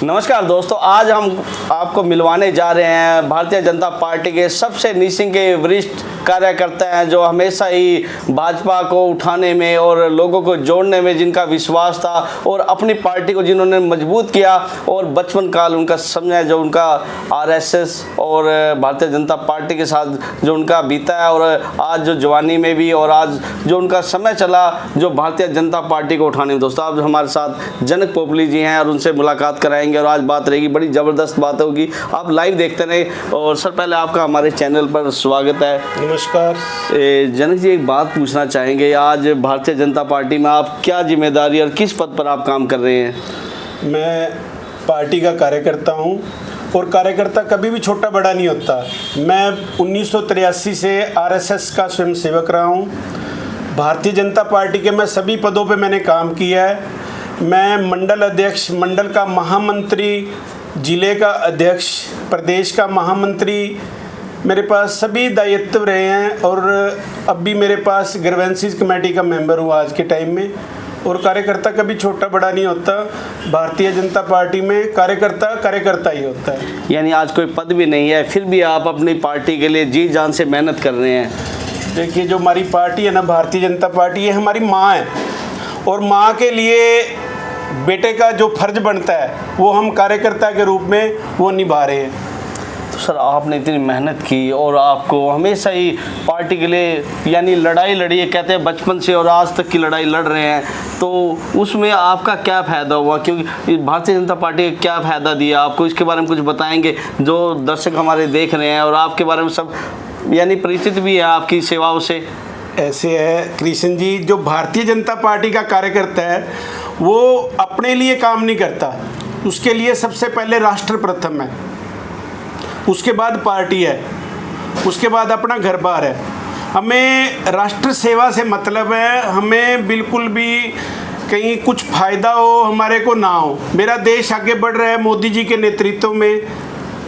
नमस्कार दोस्तों, आज हम आपको मिलवाने जा रहे हैं भारतीय जनता पार्टी के सबसे नीचे के वरिष्ठ कार्यकर्ता हैं जो हमेशा ही भाजपा को उठाने में और लोगों को जोड़ने में जिनका विश्वास था और अपनी पार्टी को जिन्होंने मजबूत किया और बचपन काल उनका समझा जो उनका आरएसएस और भारतीय जनता पार्टी के साथ जो उनका बीता है और आज जो जवानी में भी और आज जो उनका समय चला जो भारतीय जनता पार्टी को उठाने में। दोस्तों आज हमारे साथ जनक पोपली जी हैं और उनसे मुलाकात कराएंगे और आज बात रहेगी, बड़ी ज़बरदस्त बात होगी। आप लाइव देखते रहें। और सर पहले आपका हमारे चैनल पर स्वागत है। नमस्कार। जनक जी एक बात पूछना चाहेंगे, आज भारतीय जनता पार्टी में आप क्या जिम्मेदारी और किस पद पर आप काम कर रहे हैं? मैं पार्टी का कार्यकर्ता हूं और कार्यकर्ता कभी भी छोटा बड़ा नहीं होता। मैं 1983 से आरएसएस का स्वयंसेवक रहा हूं। भारतीय जनता पार्टी के मैं सभी पदों पे मैंने काम किया है। मैं मंडल अध्यक्ष, मंडल का महामंत्री, जिले का अध्यक्ष, प्रदेश का महामंत्री, मेरे पास सभी दायित्व रहे हैं और अब भी मेरे पास ग्रीवेंसेस कमेटी का मेंबर हूँ आज के टाइम में। और कार्यकर्ता कभी छोटा बड़ा नहीं होता। भारतीय जनता पार्टी में कार्यकर्ता ही होता है। यानी आज कोई पद भी नहीं है, फिर भी आप अपनी पार्टी के लिए जी जान से मेहनत कर रहे हैं। देखिए, जो हमारी पार्टी है ना, भारतीय जनता पार्टी, ये हमारी माँ है और माँ के लिए बेटे का जो फर्ज बनता है वो हम कार्यकर्ता के रूप में वो निभा रहे हैं। तो सर आपने इतनी मेहनत की और आपको हमेशा ही पार्टी के लिए यानी लड़ाई लड़ी है, कहते हैं बचपन से और आज तक की लड़ाई लड़ रहे हैं, तो उसमें आपका क्या फ़ायदा हुआ? क्योंकि भारतीय जनता पार्टी का क्या फ़ायदा दिया आपको, इसके बारे में कुछ बताएंगे? जो दर्शक हमारे देख रहे हैं और आपके बारे में सब यानी परिचित भी है आपकी सेवाओं से। ऐसे है कृष्ण जी, जो भारतीय जनता पार्टी का कार्यकर्ता है वो अपने लिए काम नहीं करता। उसके लिए सबसे पहले राष्ट्र प्रथम है, उसके बाद पार्टी है, उसके बाद अपना घर बार है। हमें राष्ट्र सेवा से मतलब है, हमें बिल्कुल भी कहीं कुछ फ़ायदा हो हमारे को ना हो। मेरा देश आगे बढ़ रहा है मोदी जी के नेतृत्व में,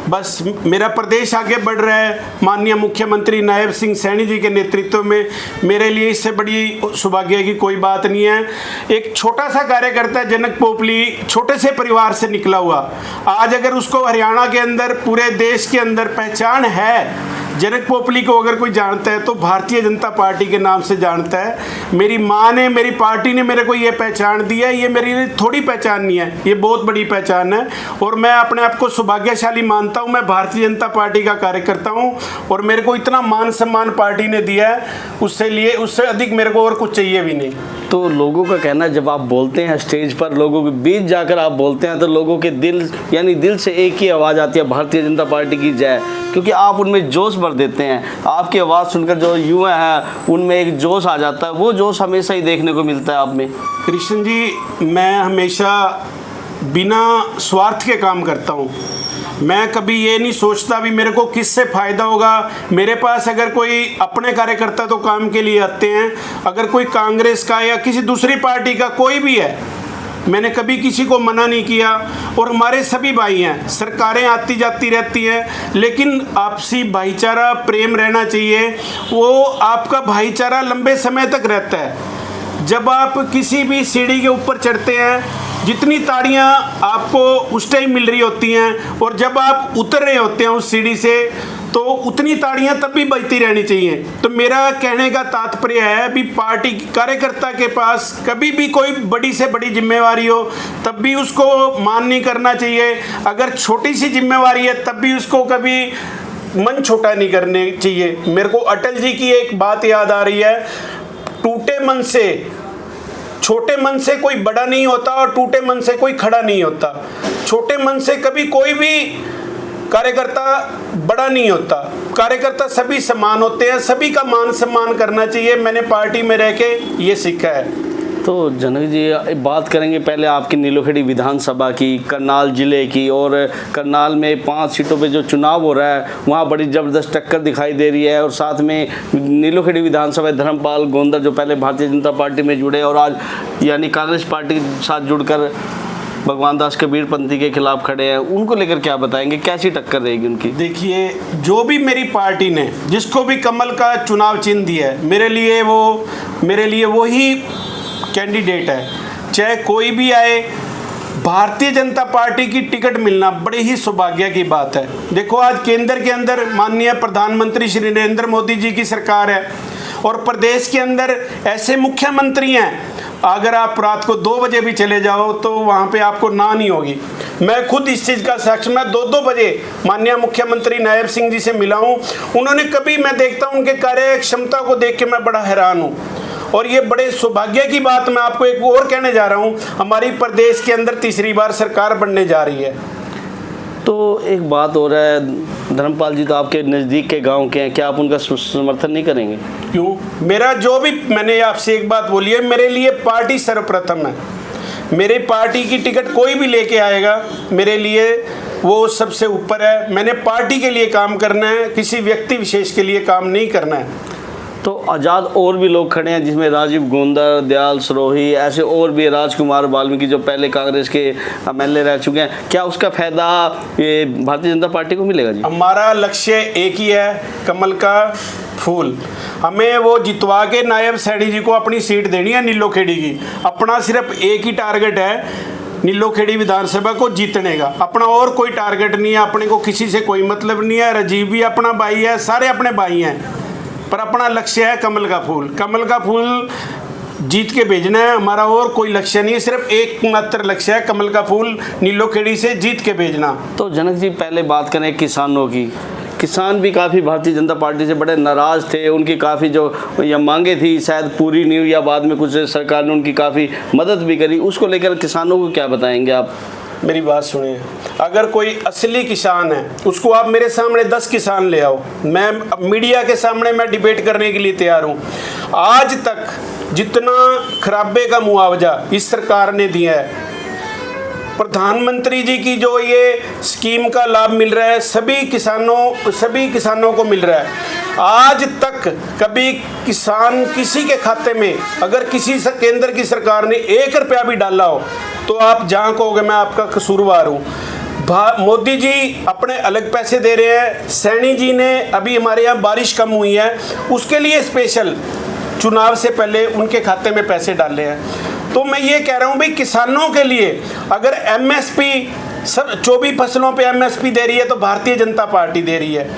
बस मेरा प्रदेश आगे बढ़ रहा है माननीय मुख्यमंत्री नायब सिंह सैनी जी के नेतृत्व में। मेरे लिए इससे बड़ी सौभाग्य की कोई बात नहीं है। एक छोटा सा कार्यकर्ता जनक पोपली, छोटे से परिवार से निकला हुआ, आज अगर उसको हरियाणा के अंदर, पूरे देश के अंदर पहचान है, जनक पोपली को अगर कोई जानता है तो भारतीय जनता पार्टी के नाम से जानता है। मेरी माँ ने, मेरी पार्टी ने मेरे को ये पहचान दी है। ये मेरी थोड़ी पहचान नहीं है, ये बहुत बड़ी पहचान है और मैं अपने आप को सौभाग्यशाली मानता हूँ। मैं भारतीय जनता पार्टी का कार्यकर्ता हूँ और मेरे को इतना मान सम्मान पार्टी ने दिया है, उससे अधिक मेरे को और कुछ चाहिए भी नहीं। तो लोगों का कहना है जब आप बोलते हैं स्टेज पर, लोगों के बीच जाकर आप बोलते हैं तो लोगों के दिल यानी दिल से एक ही आवाज़ आती है, भारतीय जनता पार्टी की जय। क्योंकि आप उनमें जोश भर देते हैं। आपकी आवाज़ सुनकर जो युवा हैं उनमें एक जोश आ जाता है, वो जोश हमेशा ही देखने को मिलता है आप में। कृष्ण जी, मैं हमेशा बिना स्वार्थ के काम करता हूँ। मैं कभी ये नहीं सोचता भी मेरे को किससे फ़ायदा होगा। मेरे पास अगर कोई अपने कार्यकर्ता तो काम के लिए आते हैं, अगर कोई कांग्रेस का या किसी दूसरी पार्टी का कोई भी है, मैंने कभी किसी को मना नहीं किया। और हमारे सभी भाई हैं, सरकारें आती जाती रहती हैं, लेकिन आपसी भाईचारा प्रेम रहना चाहिए। वो आपका भाईचारा लंबे समय तक रहता है। जब आप किसी भी सीढ़ी के ऊपर चढ़ते हैं, जितनी ताड़ियां आपको उस टाइम मिल रही होती हैं और जब आप उतर रहे होते हैं उस सीढ़ी से, तो उतनी ताड़ियां तब भी बजती रहनी चाहिए। तो मेरा कहने का तात्पर्य है भी पार्टी कार्यकर्ता के पास कभी भी कोई बड़ी से बड़ी जिम्मेवारी हो तब भी उसको मान नहीं करना चाहिए। अगर छोटी सी जिम्मेवारी है तब भी उसको कभी मन छोटा नहीं करने चाहिए। मेरे को अटल जी की एक बात याद आ रही है, टूटे मन से, छोटे मन से कोई बड़ा नहीं होता और टूटे मन से कोई खड़ा नहीं होता। छोटे मन से कभी कोई भी कार्यकर्ता बड़ा नहीं होता। कार्यकर्ता सभी समान होते हैं, सभी का मान सम्मान करना चाहिए। मैंने पार्टी में रह के ये सीखा है। तो जनक जी बात करेंगे पहले आपकी नीलोखेड़ी विधानसभा की, करनाल ज़िले की। और करनाल में 5 सीटों पे जो चुनाव हो रहा है वहाँ बड़ी ज़बरदस्त टक्कर दिखाई दे रही है। और साथ में नीलोखेड़ी विधानसभा धर्मपाल गोंदर जो पहले भारतीय जनता पार्टी में जुड़े और आज यानी कांग्रेस पार्टी के साथ जुड़कर भगवान दास कबीरपंथी के खिलाफ खड़े हैं, उनको लेकर क्या बताएंगे, कैसी टक्कर रहेगी उनकी? देखिए, जो भी मेरी पार्टी ने जिसको भी कमल का चुनाव चिन्ह दिया है, मेरे लिए वही कैंडिडेट है। चाहे कोई भी आए, भारतीय जनता पार्टी की टिकट मिलना बड़े ही सौभाग्य की बात है। देखो आज केंद्र के अंदर माननीय प्रधानमंत्री श्री नरेंद्र मोदी जी की सरकार है और प्रदेश के अंदर ऐसे मुख्यमंत्री हैं, अगर आप रात को 2 बजे भी चले जाओ तो वहाँ पे आपको ना नहीं होगी। मैं खुद इस चीज़ का साक्ष्य, मैं 2-2 बजे माननीय मुख्यमंत्री नायब सिंह जी से मिला हूँ। उन्होंने कभी, मैं देखता हूँ उनके कार्य क्षमता को देख के मैं बड़ा हैरान हूँ। और ये बड़े सौभाग्य की बात मैं आपको एक और कहने जा रहा हूँ, हमारी प्रदेश के अंदर तीसरी बार सरकार बनने जा रही है। तो एक बात हो रहा है, धर्मपाल जी तो आपके नज़दीक के गांव के हैं, क्या आप उनका समर्थन नहीं करेंगे? क्यों? मेरा जो भी, मैंने आपसे एक बात बोली है, मेरे लिए पार्टी सर्वप्रथम है। मेरी पार्टी की टिकट कोई भी लेके आएगा, मेरे लिए वो सबसे ऊपर है। मैंने पार्टी के लिए काम करना है, किसी व्यक्ति विशेष के लिए काम नहीं करना है। तो आज़ाद और भी लोग खड़े हैं, जिसमें राजीव गोंदर, दयाल सरोही, ऐसे और भी, राजकुमार वाल्मीकि जो पहले कांग्रेस के MLA रह चुके हैं। क्या उसका फायदा ये भारतीय जनता पार्टी को मिलेगा जी? हमारा लक्ष्य एक ही है, कमल का फूल। हमें वो जितवा के नायब सैनी जी को अपनी सीट देनी है नीलोखेड़ी की। अपना सिर्फ एक ही टारगेट है, नीलोखेड़ी विधानसभा को जीतने का। अपना और कोई टारगेट नहीं है, अपने को किसी से कोई मतलब नहीं है। राजीव भी अपना भाई है, सारे अपने भाई हैं, पर अपना लक्ष्य है कमल का फूल। कमल का फूल जीत के भेजना है, हमारा और कोई लक्ष्य नहीं है, सिर्फ एकमात्र लक्ष्य है कमल का फूल नीलोखेड़ी से जीत के भेजना। तो जनक जी, पहले बात करें किसानों की। किसान भी काफ़ी भारतीय जनता पार्टी से बड़े नाराज़ थे, उनकी काफ़ी जो ये मांगे थी शायद पूरी नहीं हुई, या बाद में कुछ सरकार ने उनकी काफ़ी मदद भी करी। उसको लेकर किसानों को क्या बताएंगे आप? मेरी बात सुनिए, अगर कोई असली किसान है, उसको आप मेरे सामने 10 किसान ले आओ, मैं मीडिया के सामने मैं डिबेट करने के लिए तैयार हूँ। आज तक जितना खराबे का मुआवजा इस सरकार ने दिया है, प्रधानमंत्री जी की जो ये स्कीम का लाभ मिल रहा है, सभी किसानों को मिल रहा है। आज तक कभी किसान किसी के खाते में, अगर किसी से केंद्र की सरकार ने 1 रुपया भी डाला हो, तो आप जहाँ कहोगे मैं आपका कसूरवार हूँ। मोदी जी अपने अलग पैसे दे रहे हैं, सैनी जी ने अभी हमारे यहाँ बारिश कम हुई है, उसके लिए स्पेशल चुनाव से पहले उनके खाते में पैसे डाले हैं। तो मैं ये कह रहा हूँ भाई, किसानों के लिए अगर MSP सब 24 फसलों पे MSP दे रही है तो भारतीय जनता पार्टी दे रही है।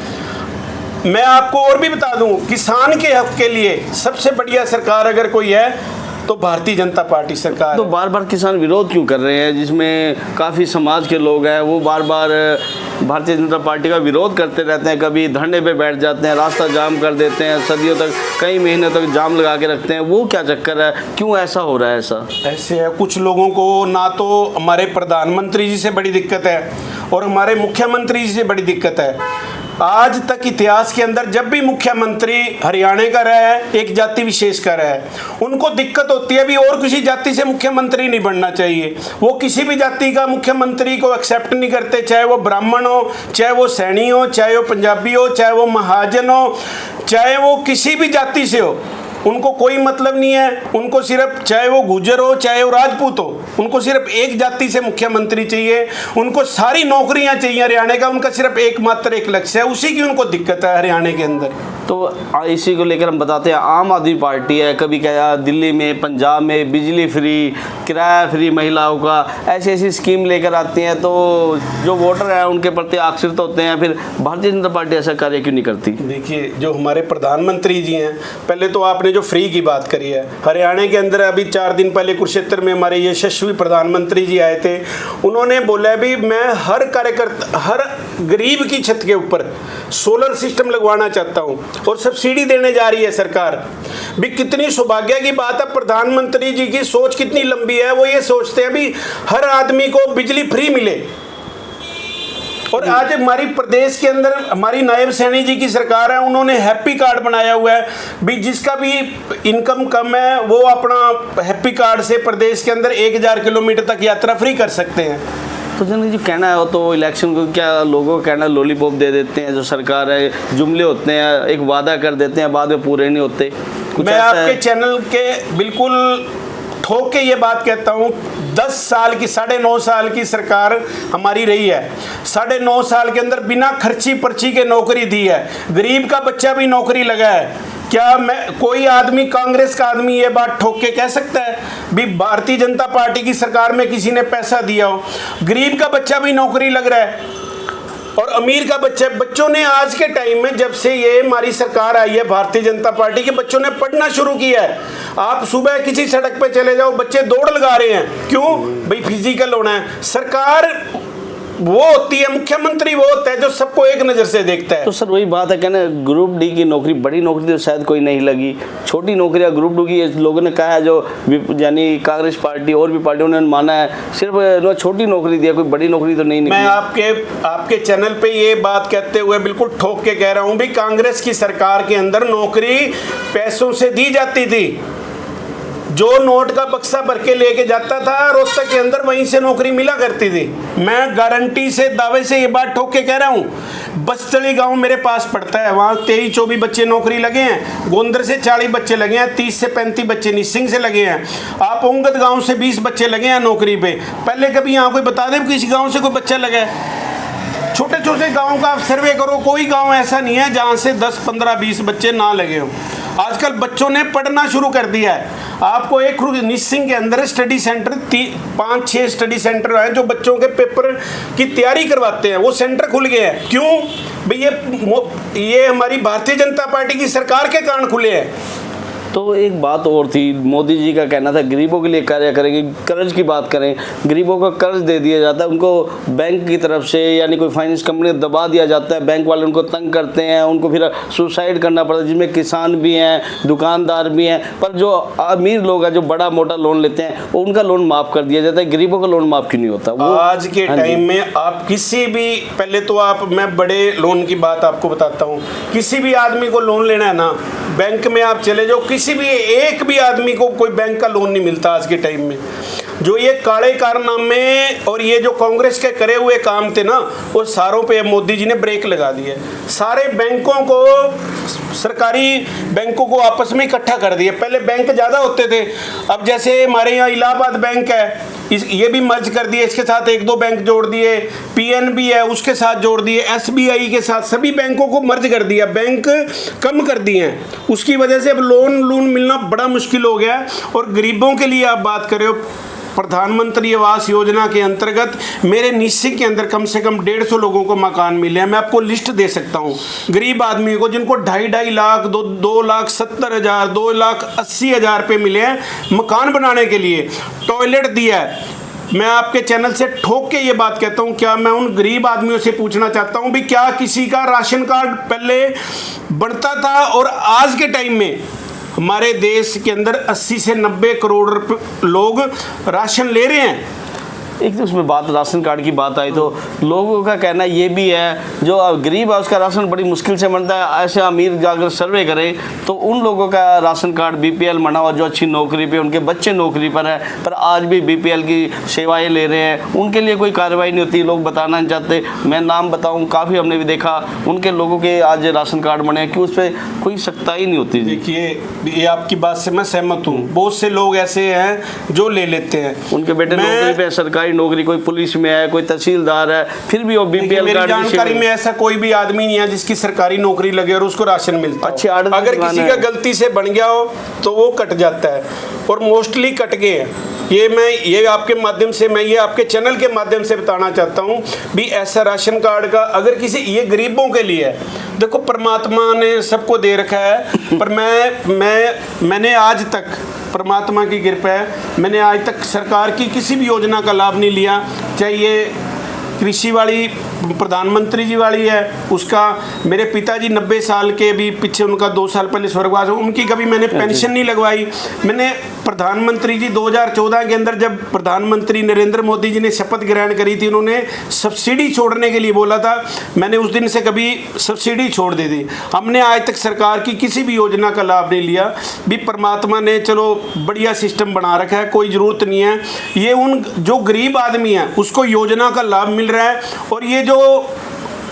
मैं आपको और भी बता दूं, किसान के हक के लिए सबसे बढ़िया सरकार अगर कोई है तो भारतीय जनता पार्टी सरकार। तो बार बार किसान विरोध क्यों कर रहे हैं, जिसमें काफ़ी समाज के लोग हैं, वो बार बार भारतीय जनता पार्टी का विरोध करते रहते हैं, कभी धरने पे बैठ जाते हैं, रास्ता जाम कर देते हैं, सदियों तक, कई महीने तक जाम लगा के रखते हैं। वो क्या चक्कर है, क्यों ऐसा हो रहा है? ऐसे है, कुछ लोगों को ना तो हमारे प्रधानमंत्री जी से बड़ी दिक्कत है और हमारे मुख्यमंत्री जी से बड़ी दिक्कत है। आज तक इतिहास के अंदर जब भी मुख्यमंत्री हरियाणा का रहा है, एक जाति विशेष का रहा है, उनको दिक्कत होती है भी और किसी जाति से मुख्यमंत्री नहीं बनना चाहिए। वो किसी भी जाति का मुख्यमंत्री को एक्सेप्ट नहीं करते, चाहे वो ब्राह्मण हो, चाहे वो सैनी हो, चाहे वो पंजाबी हो, चाहे वो महाजन हो, चाहे वो किसी भी जाति से हो, उनको कोई मतलब नहीं है। उनको सिर्फ, चाहे वो गुर्जर हो चाहे वो राजपूत हो, उनको सिर्फ एक जाति से मुख्यमंत्री चाहिए। उनको सारी नौकरियां चाहिए हरियाणा का, उनका सिर्फ एकमात्र एक लक्ष्य है, उसी की उनको दिक्कत है हरियाणा के अंदर। तो इसी को लेकर हम बताते हैं, आम आदमी पार्टी है, कभी क्या दिल्ली में, पंजाब में बिजली फ्री, किराया फ्री महिलाओं का, ऐसी ऐसी स्कीम लेकर आती हैं, तो जो वोटर हैं उनके प्रति आकर्षित होते हैं। फिर भारतीय जनता पार्टी ऐसा कार्य क्यों नहीं करती? देखिए, जो हमारे प्रधानमंत्री जी हैं, पहले तो आपने जो फ्री की बात करी है, हरियाणा के अंदर अभी 4 दिन पहले कुरुक्षेत्र में हमारे यशस्वी प्रधानमंत्री जी आए थे। उन्होंने बोला भी मैं हर कार्यकर्ता, हर गरीब की छत के ऊपर सोलर सिस्टम लगवाना चाहता हूँ और सब्सिडी देने जा रही है सरकार। भी कितनी सौभाग्य की बात है, प्रधानमंत्री जी की सोच कितनी लंबी है। वो ये सोचते हैं भी हर आदमी को बिजली फ्री मिले। और आज हमारी प्रदेश के अंदर हमारी नायब सैनी जी की सरकार है, उन्होंने हैप्पी कार्ड बनाया हुआ है भी, जिसका भी इनकम कम है वो अपना हैप्पी कार्ड से प्रदेश के अंदर 1000 किलोमीटर तक यात्रा फ्री कर सकते हैं। तो जनक जी, कहना है तो इलेक्शन को क्या लोगों का कहना, लॉलीपॉप दे देते हैं जो सरकार है, जुमले होते हैं, एक वादा कर देते हैं, बाद में पूरे नहीं होते। मैं आपके चैनल के बिल्कुल ठोक के ये बात कहता हूँ, 10 साल की, 9.5 साल की सरकार हमारी रही है। 9.5 साल के अंदर बिना खर्ची पर्ची के नौकरी दी है, गरीब का बच्चा भी नौकरी लगा है। क्या मैं कोई आदमी, कांग्रेस का आदमी ये बात ठोक के कह सकता है भी भारतीय जनता पार्टी की सरकार में किसी ने पैसा दिया हो? गरीब का बच्चा भी नौकरी लग रहा है और अमीर का बच्चों ने आज के टाइम में, जब से ये हमारी सरकार आई है भारतीय जनता पार्टी के, बच्चों ने पढ़ना शुरू किया है। आप सुबह किसी सड़क पे चले जाओ, बच्चे दौड़ लगा रहे हैं। क्यों भाई? फिजिकल होना है। सरकार वो होती है, मुख्यमंत्री वो होता है जो सबको एक नजर से देखता है। तो सर वही बात है, कहना ग्रुप डी की नौकरी, बड़ी नौकरी तो शायद कोई नहीं लगी, छोटी नौकरियां ग्रुप डी की लोगों ने कहा है, जो यानी कांग्रेस पार्टी और भी पार्टियों ने माना है, सिर्फ छोटी नौकरी दिया, कोई बड़ी नौकरी तो नहीं निकली। मैं आपके चैनल पे ये बात कहते हुए बिल्कुल ठोक के कह रहा हूं भी कांग्रेस की सरकार के अंदर नौकरी पैसों से दी जाती थी। जो नोट का बक्सा भर के लेके जाता था रोहतक के अंदर, वहीं से नौकरी मिला करती थी। मैं गारंटी से, दावे से ये बात ठोक के कह रहा हूँ। बस्तड़ी गांव मेरे पास पड़ता है, वहाँ 23-24 बच्चे नौकरी लगे हैं। गोंदर से 40 बच्चे लगे हैं, 30 से 35 बच्चे निसिंग से लगे हैं। आप ओंगद गाँव से 20 बच्चे लगे हैं नौकरी पे। पहले कभी यहाँ कोई बता दे किसी गाँव से कोई बच्चा लगा है? छोटे छोटे गाँव का आप सर्वे करो, कोई गाँव ऐसा नहीं है जहाँ से 10, 15, 20 बच्चे ना लगे हों। आजकल बच्चों ने पढ़ना शुरू कर दिया है। आपको एक निसिंग के अंदर स्टडी सेंटर 5-6 स्टडी सेंटर हैं जो बच्चों के पेपर की तैयारी करवाते हैं, वो सेंटर खुल गए हैं। क्यों भाई? ये हमारी भारतीय जनता पार्टी की सरकार के कारण खुले हैं। तो एक बात और थी, मोदी जी का कहना था गरीबों के लिए कार्य करेंगे। कर्ज की बात करें, गरीबों को कर्ज दे दिया जाता है, उनको बैंक की तरफ से यानी कोई फाइनेंस कंपनी दबा दिया जाता है, बैंक वाले उनको तंग करते हैं, उनको फिर सुसाइड करना पड़ता है, जिसमें किसान भी हैं, दुकानदार भी हैं। पर जो अमीर लोग हैं, जो बड़ा मोटा लोन लेते हैं, उनका लोन माफ़ कर दिया जाता है, गरीबों का लोन माफ़ क्यों नहीं होता? वो आज के टाइम में आप किसी भी, पहले तो मैं बड़े लोन की बात आपको बताता हूँ। किसी भी आदमी को लोन लेना है ना, बैंक में आप चले जाओ, किसी भी एक भी आदमी को कोई बैंक का लोन नहीं मिलता आज के टाइम में। जो ये काले कारनामे और ये जो कांग्रेस के करे हुए काम थे ना, वो सारों पे मोदी जी ने ब्रेक लगा दिए। सारे बैंकों को, सरकारी बैंकों को आपस में इकट्ठा कर दिए। पहले बैंक ज़्यादा होते थे, अब जैसे हमारे यहाँ इलाहाबाद बैंक है, ये भी मर्ज कर दिए, इसके साथ 1-2 बैंक जोड़ दिए, पीएनबी है उसके साथ जोड़ दिए, एसबीआई के साथ, सभी बैंकों को मर्ज कर दिया, बैंक कम कर दिए हैं। उसकी वजह से अब लोन मिलना बड़ा मुश्किल हो गया। और गरीबों के लिए आप बात कर रहे हो, प्रधानमंत्री आवास योजना के अंतर्गत मेरे निसिंग के अंदर कम से कम 150 लोगों को मकान मिले हैं। मैं आपको लिस्ट दे सकता हूँ गरीब आदमी को, जिनको 2.5 लाख, 2,70,000, 2,80,000 रुपये मिले हैं मकान बनाने के लिए, टॉयलेट दिया है। मैं आपके चैनल से ठोक के ये बात कहता हूँ, क्या मैं उन गरीब आदमियों से पूछना चाहता हूँ भी क्या किसी का राशन कार्ड पहले बनता था? और आज के टाइम में हमारे देश के अंदर 80 से 90 करोड़ लोग राशन ले रहे हैं। एक तो उसमें बात राशन कार्ड की बात आई तो लोगों का कहना ये भी है, जो गरीब है उसका राशन बड़ी मुश्किल से बनता है। ऐसे अमीर जाकर सर्वे करें तो उन लोगों का राशन कार्ड बीपीएल बना हुआ, जो अच्छी नौकरी पे, उनके बच्चे नौकरी पर है, पर आज भी बीपीएल की सेवाएं ले रहे हैं, उनके लिए कोई कार्रवाई नहीं होती, लोग बताना नहीं चाहते। मैं नाम बताऊँ, काफ़ी हमने भी देखा उनके लोगों के आज राशन कार्ड बने कि उस पर कोई सख्ताई नहीं होती। देखिए, ये आपकी बात से मैं सहमत हूँ। बहुत से लोग ऐसे हैं जो ले लेते हैं, उनके बेटे नौकरी पे, सरकारी नौकरी, कोई पुलिस में है, कोई तहसीलदार है, फिर भी वो बीपीएल मेरी जानकारी में ऐसा कोई भी आदमी नहीं है जिसकी सरकारी नौकरी लगे और उसको राशन मिलता अच्छी हो। अगर किसी का गलती से बन गया हो तो वो कट जाता है, और मोस्टली कट गए हैं। ये आपके माध्यम से, मैं ये आपके चैनल के माध्यम से बताना चाहता हूँ भी ऐसा राशन कार्ड का अगर किसी, ये गरीबों के लिए है। देखो, परमात्मा ने सबको दे रखा है, पर मैंने आज तक, परमात्मा की कृपा है, मैंने आज तक सरकार की किसी भी योजना का लाभ नहीं लिया। चाहे ये कृषि वाली प्रधानमंत्री जी वाली है, उसका मेरे पिताजी 90 साल के भी पीछे, उनका 2 साल पहले स्वर्गवास, उनकी कभी मैंने पेंशन नहीं लगवाई। मैंने प्रधानमंत्री जी 2014 के अंदर जब प्रधानमंत्री नरेंद्र मोदी जी ने शपथ ग्रहण करी थी, उन्होंने सब्सिडी छोड़ने के लिए बोला था, मैंने उस दिन से कभी सब्सिडी छोड़ दी थी। हमने आज तक सरकार की किसी भी योजना का लाभ नहीं लिया। भी परमात्मा ने चलो बढ़िया सिस्टम बना रखा है, कोई ज़रूरत नहीं है। ये उन जो गरीब आदमी है उसको योजना का लाभ मिल रहा है। और ये जो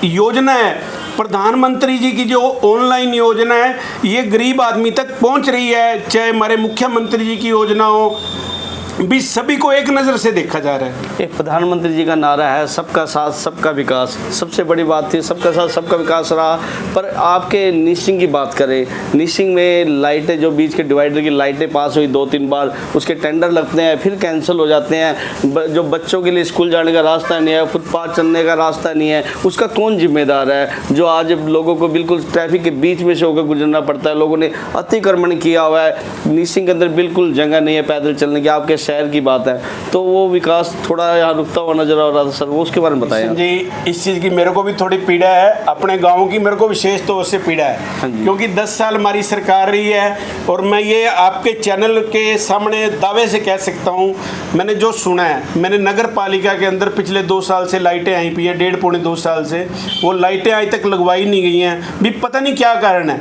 योजना है प्रधानमंत्री जी की, जो ऑनलाइन योजना है, ये गरीब आदमी तक पहुंच रही है। चाहे हमारे मुख्यमंत्री जी की योजना हो, भी सभी को एक नज़र से देखा जा रहा है। एक प्रधानमंत्री जी का नारा है सबका साथ सबका विकास, सबसे बड़ी बात थी सबका साथ सबका विकास रहा। पर आपके नीसिंग की बात करें, नीसिंग में लाइटें जो बीच के डिवाइडर की लाइटें पास हुई 2-3 बार, उसके टेंडर लगते हैं फिर कैंसिल हो जाते हैं। जो बच्चों के लिए स्कूल जाने का रास्ता नहीं है, फुटपाथ चलने का रास्ता नहीं है, उसका कौन जिम्मेदार है? जो आज लोगों को बिल्कुल ट्रैफिक के बीच में से होकर गुजरना पड़ता है। लोगों ने अतिक्रमण किया हुआ है, नीसिंग के अंदर बिल्कुल जगह नहीं है पैदल चलने की। आपके शहर की बात है तो वो विकास थोड़ा यहाँ रुकता हुआ नजर आ रहा था सर, वो उसके बारे में बताएं जी। इस चीज़ की मेरे को भी थोड़ी पीड़ा है, अपने गांव की मेरे को विशेष तौर से पीड़ा है, क्योंकि 10 साल हमारी सरकार रही है और मैं ये आपके चैनल के सामने दावे से कह सकता हूँ, मैंने जो सुना है, मैंने नगर पालिका के अंदर पिछले 2 साल से लाइटें आई पी है, 1.5-2 साल से वो लाइटें आज तक लगवाई नहीं गई हैं। भी पता नहीं क्या कारण है,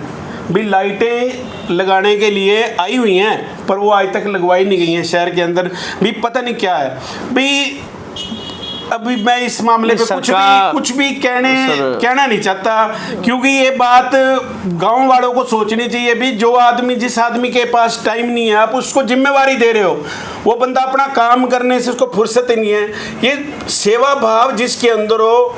भी लाइटें लगाने के लिए आई हुई हैं पर वो आज तक लगवाई नहीं गई हैं शहर के अंदर, भी पता नहीं क्या है। भी अभी मैं इस मामले पे कुछ भी कहना नहीं चाहता, क्योंकि ये बात गांव वालों को सोचनी चाहिए। भी जो आदमी, जिस आदमी के पास टाइम नहीं है, आप उसको जिम्मेवारी दे रहे हो, वो बंदा अपना काम करने से उसको फुर्सत ही नहीं है। ये सेवा भाव जिसके अंदर हो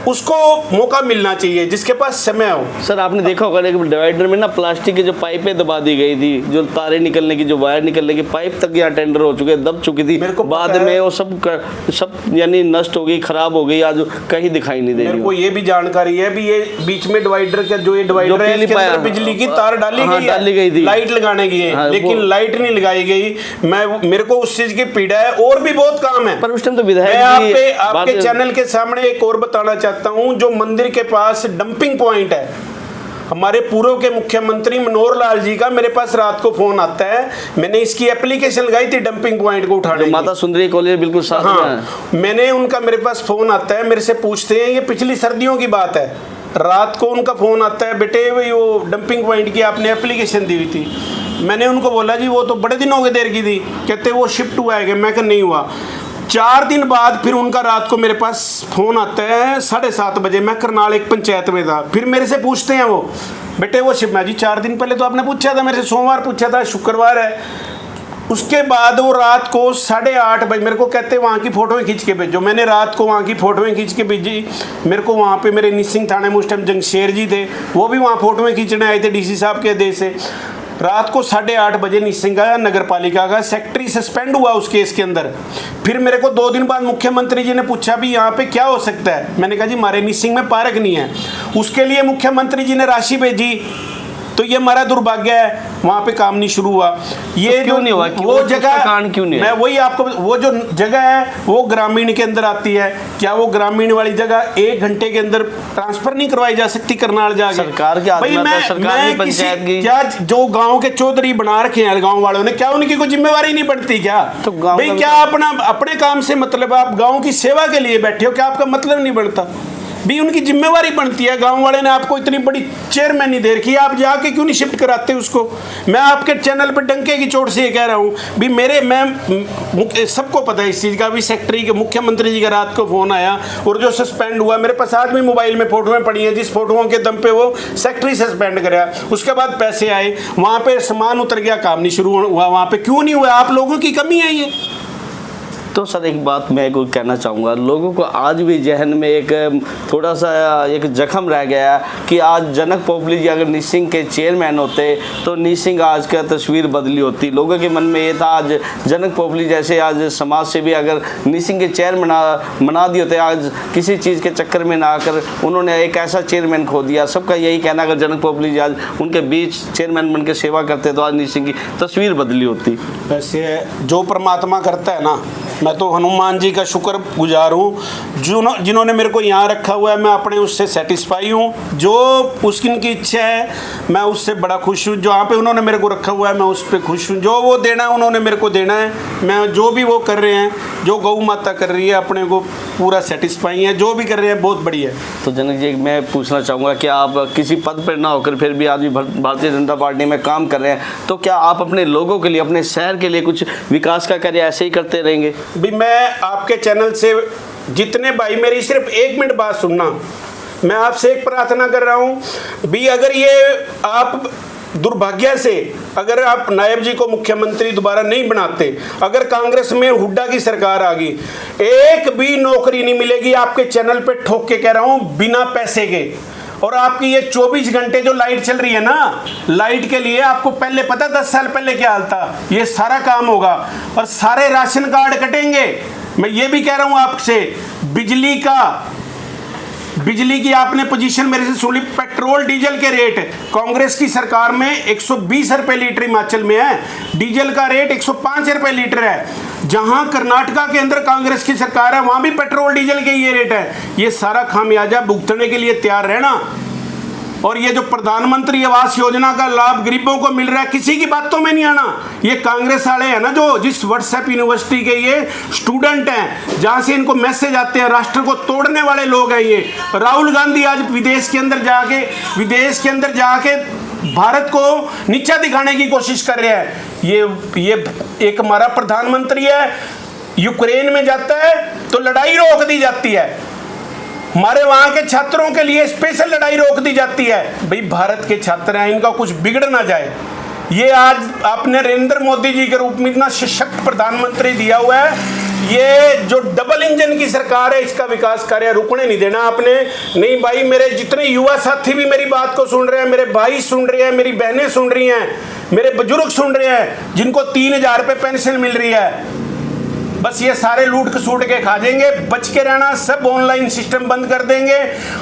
उसको मौका मिलना चाहिए, जिसके पास समय हो। सर आपने देखा होगा एक डिवाइडर में ना प्लास्टिक की जो पाइपें दबा दी गई थी, जो तारे निकलने की, जो वायर निकलने की, पाइप तक यहाँ टेंडर हो चुके, दब चुकी थी, बाद में वो सब यानी नष्ट हो गई, खराब हो गई, आज कहीं दिखाई नहीं दे रही। मेरे को ये भी जानकारी है भी ये बीच में डिवाइडर का जो ये डिवाइडर है इसके अंदर बिजली की तार डाली गई थी, लाइट लगाने की है, लेकिन लाइट नहीं लगाई गई। मेरे को उस चीज की पीड़ा है, और भी बहुत काम है। पर उस टाइम तो विधायक आपके चैनल के सामने एक और बताना चाहता हूं, जो मंदिर के पास डंपिंग पॉइंट है, हमारे पूर्व के मुख्यमंत्री मनोहर लाल जी का मेरे पास रात को फोन आता है, मैंने इसकी एप्लीकेशन लगाई थी डंपिंग पॉइंट को उठाने की, माता सुंदरी कॉलेज बिल्कुल साथ में है। मैंने उनका, मेरे पास फोन आता है, मेरे से पूछते हैं, ये पिछली सर्दियों की बात है, रात को उनका फोन आता है, बेटे वो डंपिंग पॉइंट की आपने एप्लीकेशन दी हुई थी। मैंने उनको बोला जी वो तो बड़े दिन हो गए देर की थी, कहते वो शिफ्ट हुआ है, मैं कहा नहीं हुआ। 4 दिन बाद फिर उनका रात को मेरे पास फ़ोन आता है 7:30 बजे, मैं करनाल एक पंचायत में था, फिर मेरे से पूछते हैं वो, बेटे वो शिफ्ट, मैं जी 4 दिन पहले तो आपने पूछा था मेरे से, सोमवार पूछा था, शुक्रवार है। उसके बाद वो रात को 8:30 बजे मेरे को कहते वहाँ की फ़ोटोएं खींच के भेजो। मैंने रात को वहाँ की फ़ोटोएं खींच के भेजी। मेरे को वहाँ पे मेरे नीसिंग थाने में उस टाइम जंगशेर जी थे, वो भी वहाँ फ़ोटोएं खींचने आए थे डीसी साहब के आदेश से। रात को 8:30 बजे नीसिंग का नगर पालिका का सेक्रेटरी सस्पेंड हुआ उस केस के अंदर। फिर मेरे को 2 दिन बाद मुख्यमंत्री जी ने पूछा भी यहाँ पे क्या हो सकता है, मैंने कहा जी हमारे नीसिंग में पार्क नहीं है। उसके लिए मुख्यमंत्री जी ने राशि भेजी, तो ये हमारा दुर्भाग्य है, वहाँ पे काम नहीं शुरू हुआ। ये तो क्यों नहीं हुआ? वो जगह कारण क्यों नहीं? मैं वही आपको, वो जो जगह है वो ग्रामीण के अंदर आती है, क्या वो ग्रामीण वाली जगह 1 घंटे के अंदर ट्रांसफर नहीं करवाई जा सकती करनाल जाके? सरकार के भाई मैं पंचायत की क्या, जो गांव के चौधरी बना रखे हैं गांव वालों ने, क्या उनकी कोई जिम्मेवारी नहीं बनती क्या? तो भाई क्या अपने काम से मतलब, आप गाँव की सेवा के लिए बैठे हो, क्या आपका मतलब नहीं बनता? भी उनकी जिम्मेवारी बनती है। गांव वाले ने आपको इतनी बड़ी चेयरमैनी दे रखी है, आप जाके क्यों नहीं शिफ्ट कराते उसको? मैं आपके चैनल पर डंके की चोट से ये कह रहा हूँ भी मैं सबको पता है इस चीज़ का भी। सेक्रेटरी के मुख्यमंत्री जी का रात को फ़ोन आया और जो सस्पेंड हुआ, मेरे पास आज भी मोबाइल में फ़ोटोएं पड़ी हैं, जिस फोटोओं के दम पे वो सेक्रेटरी सस्पेंड कराया, उसके बाद पैसे आए, वहाँ पर सामान उतर गया, काम नहीं शुरू हुआ। वहाँ पर क्यों नहीं हुआ? आप लोगों की कमी है ये। तो सर एक बात मैं को कहना चाहूँगा, लोगों को आज भी जहन में एक थोड़ा सा एक जख्म रह गया कि आज जनक पोपली जी अगर नीसिंग के चेयरमैन होते तो नीसिंग आज का तस्वीर बदली होती। लोगों के मन में ये था आज जनक पोपली जैसे आज समाज से भी अगर नीसिंग के चेयरमैन बना दिए होते, आज किसी चीज़ के चक्कर में ना आकर उन्होंने एक ऐसा चेयरमैन खो दिया। सबका यही कहना अगर जनक पोपली जी आज उनके बीच चेयरमैन बन के सेवा करते तो आज नीसिंग की तस्वीर बदली होती। वैसे जो परमात्मा करता है ना, मैं तो हनुमान जी का शुक्रगुजार हूँ जिन्होंने मेरे को यहाँ रखा हुआ है। मैं अपने उससे सेटिस्फाई हूँ, जो उसकी इनकी इच्छा है मैं उससे बड़ा खुश हूँ। जहाँ पे उन्होंने मेरे को रखा हुआ है मैं उस पर खुश हूँ। जो वो देना है उन्होंने मेरे को देना है। मैं जो भी वो कर रहे हैं, जो गौ माता कर रही है, अपने को पूरा सेटिस्फाई है। जो भी कर रहे हैं बहुत बढ़िया है। तो जनक जी मैं पूछना चाहूँगा कि आप किसी पद पर ना होकर फिर भी आज भी भारतीय जनता पार्टी में काम कर रहे हैं, तो क्या आप अपने लोगों के लिए, अपने शहर के लिए कुछ विकास का कार्य ऐसे ही करते रहेंगे? भी मैं आपके चैनल से जितने भाई, मेरी सिर्फ 1 मिनट बात सुनना, मैं आपसे एक प्रार्थना कर रहा हूँ भी, अगर ये आप दुर्भाग्य से अगर आप नायब जी को मुख्यमंत्री दोबारा नहीं बनाते, अगर कांग्रेस में हुड्डा की सरकार आ गई, एक भी नौकरी नहीं मिलेगी आपके चैनल पे, ठोक के कह रहा हूं, बिना पैसे के। और आपकी ये 24 घंटे जो लाइट चल रही है ना, लाइट के लिए आपको पहले पता 10 साल पहले क्या हाल था, ये सारा काम होगा और सारे राशन कार्ड कटेंगे। मैं ये भी कह रहा हूं आपसे, बिजली की आपने पोजीशन मेरे से सुनी, पेट्रोल डीजल के रेट कांग्रेस की सरकार में 120 रुपए लीटर हिमाचल में है, डीजल का रेट 105 रुपए लीटर है। जहां कर्नाटका के अंदर कांग्रेस की सरकार है वहां भी पेट्रोल डीजल के ये रेट है। ये सारा खामियाजा भुगतने के लिए तैयार रहना। और ये जो प्रधानमंत्री आवास योजना का लाभ गरीबों को मिल रहा है, किसी की बातों में नहीं आना। ये कांग्रेस वाले हैं ना, जो जिस व्हाट्सएप यूनिवर्सिटी के ये स्टूडेंट हैं, जहां से इनको मैसेज आते हैं, राष्ट्र को तोड़ने वाले लोग हैं ये। राहुल गांधी आज विदेश के अंदर जाके भारत को नीचा दिखाने की कोशिश कर रहे हैं। ये एक हमारा प्रधानमंत्री है, यूक्रेन में जाता है तो लड़ाई रोक दी जाती है, हमारे वहां के छात्रों के लिए स्पेशल लड़ाई रोक दी जाती है। भाई भारत के छात्र हैं, इनका कुछ बिगड़ ना जाए। ये आज आपने नरेंद्र मोदी जी के रूप में इतना सशक्त प्रधानमंत्री दिया हुआ है। ये जो डबल इंजन की सरकार है, इसका विकास कार्य रुकने नहीं देना आपने। नहीं भाई, मेरे जितने युवा साथी भी मेरी बात को सुन रहे हैं, मेरे भाई सुन रहे हैं, मेरी बहनें सुन रही हैं, मेरे बुजुर्ग सुन रहे हैं, जिनको 3000 रुपये पेंशन मिल रही है, बस ये सारे लूट खसूट के खा जाएंगे। बच के रहना, सब ऑनलाइन सिस्टम बंद कर देंगे।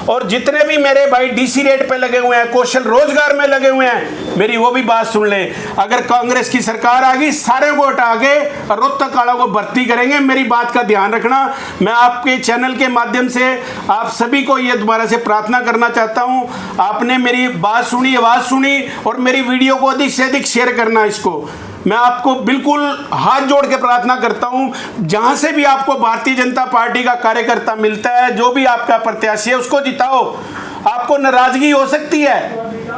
और जितने भी मेरे भाई डीसी रेट पे लगे हुए हैं, कौशल रोजगार में लगे हुए हैं, मेरी वो भी बात सुन ले। अगर कांग्रेस की सरकार आ गई, सारे को हटा के रोहतक काड़ा को भर्ती करेंगे। मेरी बात का ध्यान रखना। मैं आपके चैनल के माध्यम से आप सभी को ये दोबारा से प्रार्थना करना चाहता हूँ, आपने मेरी बात सुनी, आवाज़ सुनी, और मेरी वीडियो को अधिक से अधिक शेयर करना। इसको मैं आपको बिल्कुल हाथ जोड़ के प्रार्थना करता हूं, जहां से भी आपको भारतीय जनता पार्टी का कार्यकर्ता मिलता है, जो भी आपका प्रत्याशी है, उसको जिताओ। आपको नाराजगी हो सकती है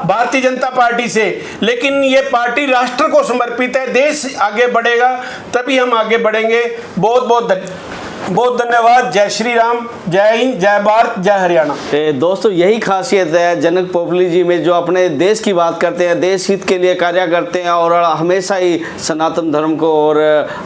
भारतीय जनता पार्टी से, लेकिन ये पार्टी राष्ट्र को समर्पित है। देश आगे बढ़ेगा तभी हम आगे बढ़ेंगे। बहुत धन्यवाद। जय श्री राम, जय हिंद, जय भारत, जय हरियाणा। दोस्तों, यही खासियत है जनक पोपली जी में, जो अपने देश की बात करते हैं, देश हित के लिए कार्य करते हैं और हमेशा ही सनातन धर्म को और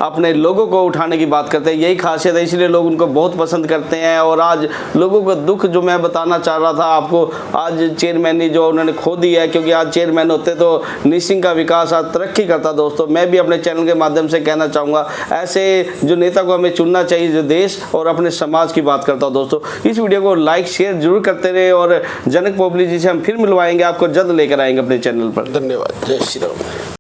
अपने लोगों को उठाने की बात करते हैं। यही खासियत है, इसलिए लोग उनको बहुत पसंद करते हैं। और आज लोगों का दुख जो मैं बताना चाह रहा था आपको, आज चेयरमैनी जो उन्होंने खो दी है, क्योंकि आज चेयरमैन होते तो निसिंग का विकास आज तरक्की करता। दोस्तों, मैं भी अपने चैनल के माध्यम से कहना चाहूँगा, ऐसे जो नेता को हमें चुनना चाहिए, जो देश और अपने समाज की बात करता हूं। दोस्तों, इस वीडियो को लाइक शेयर जरूर करते रहे और जनक पोपली जी से हम फिर मिलवाएंगे, आपको जल्द लेकर आएंगे अपने चैनल पर। धन्यवाद। जय श्री राम।